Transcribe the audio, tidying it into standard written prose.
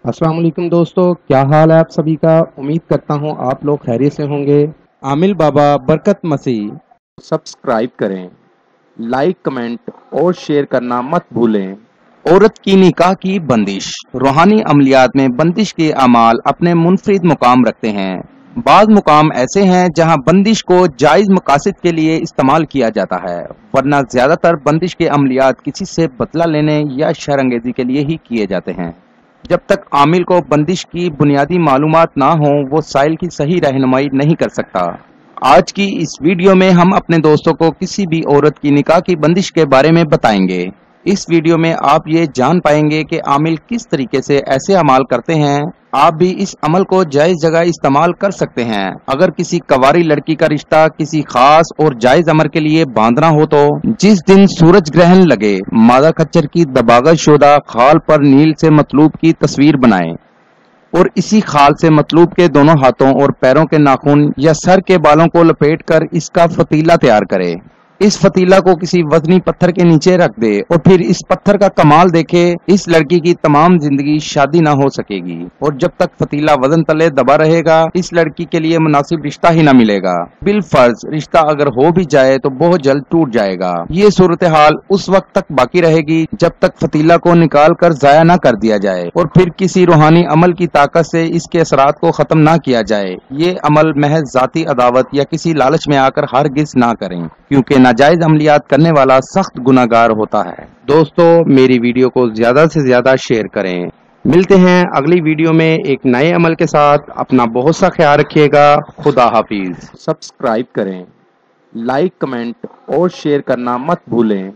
अस्सलाम वालेकुम दोस्तों, क्या हाल है आप सभी का। उम्मीद करता हूँ आप लोग खैरियत से होंगे। आमिल बाबा बरकत मसीह सब्सक्राइब करें, लाइक कमेंट और शेयर करना मत भूलें। औरत की निकाह की बंदिश। रूहानी अमलियात में बंदिश के अमाल अपने मुनफरिद मुकाम रखते हैं। बाज़ मुकाम ऐसे हैं जहां बंदिश को जायज़ मकासद के लिए इस्तेमाल किया जाता है, वरना ज़्यादातर बंदिश के अमलियात किसी से बदला लेने या शर्अंगेज़ी के लिए ही किए जाते हैं। जब तक आमिल को बंदिश की बुनियादी मालूमात ना हो, वो साइल की सही रहनुमाई नहीं कर सकता। आज की इस वीडियो में हम अपने दोस्तों को किसी भी औरत की निकाह की बंदिश के बारे में बताएंगे। इस वीडियो में आप ये जान पाएंगे कि आमिल किस तरीके से ऐसे अमाल करते हैं। आप भी इस अमल को जायज जगह इस्तेमाल कर सकते हैं। अगर किसी कवारी लड़की का रिश्ता किसी खास और जायज अमर के लिए बांधना हो तो जिस दिन सूरज ग्रहण लगे, मादा खच्चर की दबागत शुदा खाल पर नील से मतलूब की तस्वीर बनाएं और इसी खाल से मतलूब के दोनों हाथों और पैरों के नाखून या सर के बालों को लपेटकर इसका फतीला तैयार करे। इस फतीला को किसी वजनी पत्थर के नीचे रख दे और फिर इस पत्थर का कमाल देखे। इस लड़की की तमाम जिंदगी शादी ना हो सकेगी और जब तक फतीला वजन तले दबा रहेगा, इस लड़की के लिए मुनासिब रिश्ता ही ना मिलेगा। बिल फर्ज रिश्ता अगर हो भी जाए तो बहुत जल्द टूट जाएगा। ये सूरत हाल उस वक्त तक बाकी रहेगी जब तक फतीला को निकाल कर जाया ना कर दिया जाए और फिर किसी रूहानी अमल की ताकत से इसके असरात को खत्म ना किया जाए। ये अमल महज जाती अदावत या किसी लालच में आकर हरगिज ना करें, क्योंकि नाजायज अमलियात करने वाला सख्त गुनाहगार होता है। दोस्तों, मेरी वीडियो को ज्यादा से ज्यादा शेयर करें। मिलते हैं अगली वीडियो में एक नए अमल के साथ। अपना बहुत सा ख्याल रखिएगा। खुदा हाफिज। सब्सक्राइब करें, लाइक कमेंट और शेयर करना मत भूलें।